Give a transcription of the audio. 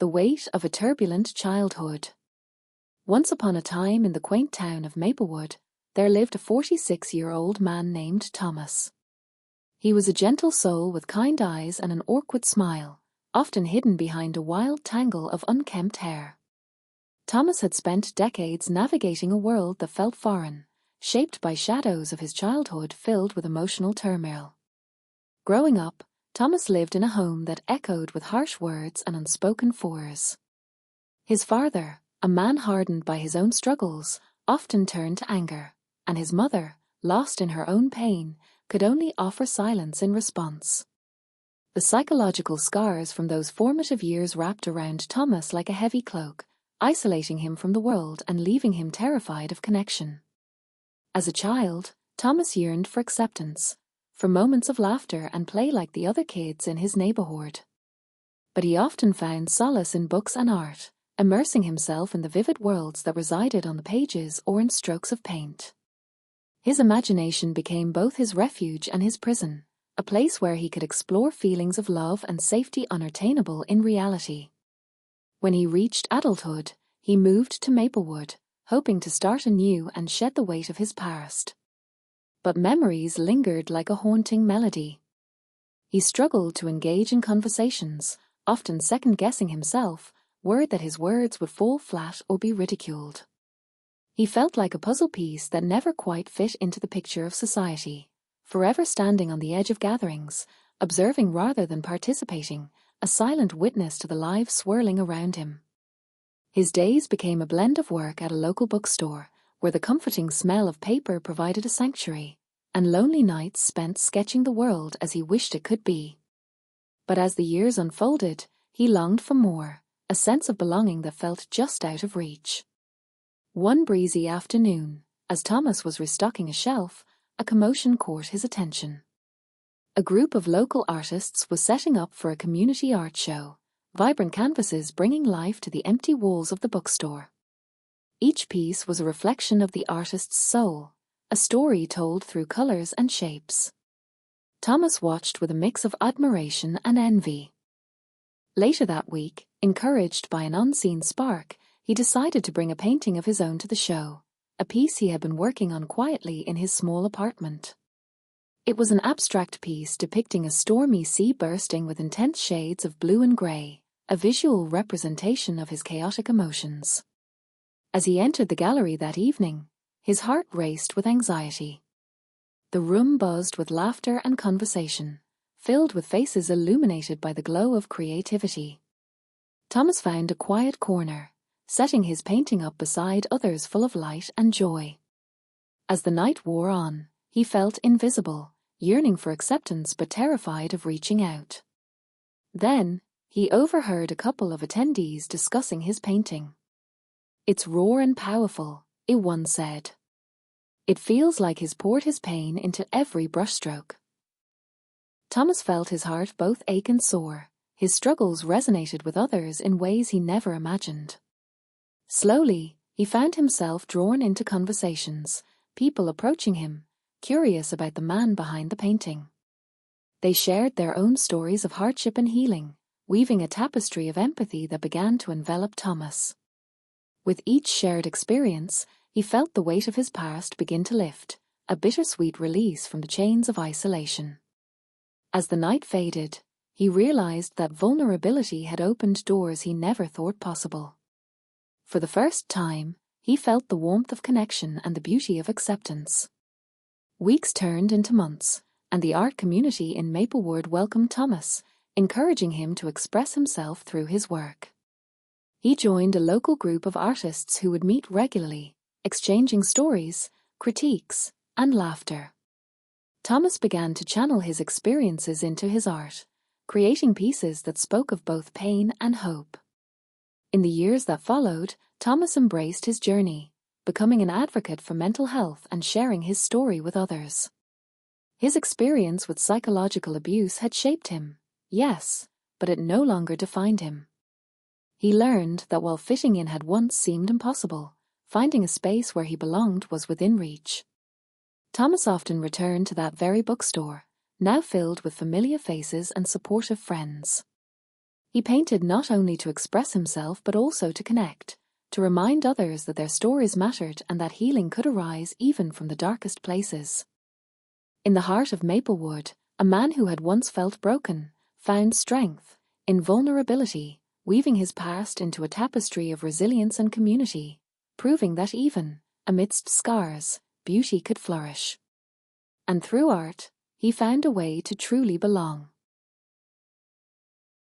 The weight of a turbulent childhood. Once upon a time in the quaint town of Maplewood, there lived a 46-year-old man named Thomas. He was a gentle soul with kind eyes and an awkward smile, often hidden behind a wild tangle of unkempt hair. Thomas had spent decades navigating a world that felt foreign, shaped by shadows of his childhood filled with emotional turmoil. Growing up, Thomas lived in a home that echoed with harsh words and unspoken fears. His father, a man hardened by his own struggles, often turned to anger, and his mother, lost in her own pain, could only offer silence in response. The psychological scars from those formative years wrapped around Thomas like a heavy cloak, isolating him from the world and leaving him terrified of connection. As a child, Thomas yearned for acceptance, for moments of laughter and play like the other kids in his neighborhood. But he often found solace in books and art, immersing himself in the vivid worlds that resided on the pages or in strokes of paint. His imagination became both his refuge and his prison, a place where he could explore feelings of love and safety unattainable in reality. When he reached adulthood, he moved to Maplewood, hoping to start anew and shed the weight of his past. But memories lingered like a haunting melody. He struggled to engage in conversations, often second-guessing himself, worried that his words would fall flat or be ridiculed. He felt like a puzzle piece that never quite fit into the picture of society, forever standing on the edge of gatherings, observing rather than participating, a silent witness to the lives swirling around him. His days became a blend of work at a local bookstore, where the comforting smell of paper provided a sanctuary, and lonely nights spent sketching the world as he wished it could be. But as the years unfolded, he longed for more, a sense of belonging that felt just out of reach. One breezy afternoon, as Thomas was restocking a shelf, a commotion caught his attention. A group of local artists was setting up for a community art show, vibrant canvases bringing life to the empty walls of the bookstore. Each piece was a reflection of the artist's soul, a story told through colors and shapes. Thomas watched with a mix of admiration and envy. Later that week, encouraged by an unseen spark, he decided to bring a painting of his own to the show, a piece he had been working on quietly in his small apartment. It was an abstract piece depicting a stormy sea bursting with intense shades of blue and gray, a visual representation of his chaotic emotions. As he entered the gallery that evening, his heart raced with anxiety. The room buzzed with laughter and conversation, filled with faces illuminated by the glow of creativity. Thomas found a quiet corner, setting his painting up beside others full of light and joy. As the night wore on, he felt invisible, yearning for acceptance but terrified of reaching out. Then, he overheard a couple of attendees discussing his painting. "It's raw and powerful," one said. "It feels like he's poured his pain into every brushstroke." Thomas felt his heart both ache and soar. His struggles resonated with others in ways he never imagined. Slowly, he found himself drawn into conversations, people approaching him, curious about the man behind the painting. They shared their own stories of hardship and healing, weaving a tapestry of empathy that began to envelop Thomas. With each shared experience, he felt the weight of his past begin to lift, a bittersweet release from the chains of isolation. As the night faded, he realized that vulnerability had opened doors he never thought possible. For the first time, he felt the warmth of connection and the beauty of acceptance. Weeks turned into months, and the art community in Maplewood welcomed Thomas, encouraging him to express himself through his work. He joined a local group of artists who would meet regularly, exchanging stories, critiques, and laughter. Thomas began to channel his experiences into his art, creating pieces that spoke of both pain and hope. In the years that followed, Thomas embraced his journey, becoming an advocate for mental health and sharing his story with others. His experience with psychological abuse had shaped him, yes, but it no longer defined him. He learned that while fitting in had once seemed impossible, finding a space where he belonged was within reach. Thomas often returned to that very bookstore, now filled with familiar faces and supportive friends. He painted not only to express himself but also to connect, to remind others that their stories mattered and that healing could arise even from the darkest places. In the heart of Maplewood, a man who had once felt broken found strength in vulnerability, weaving his past into a tapestry of resilience and community, proving that even amidst scars, beauty could flourish. And through art, he found a way to truly belong.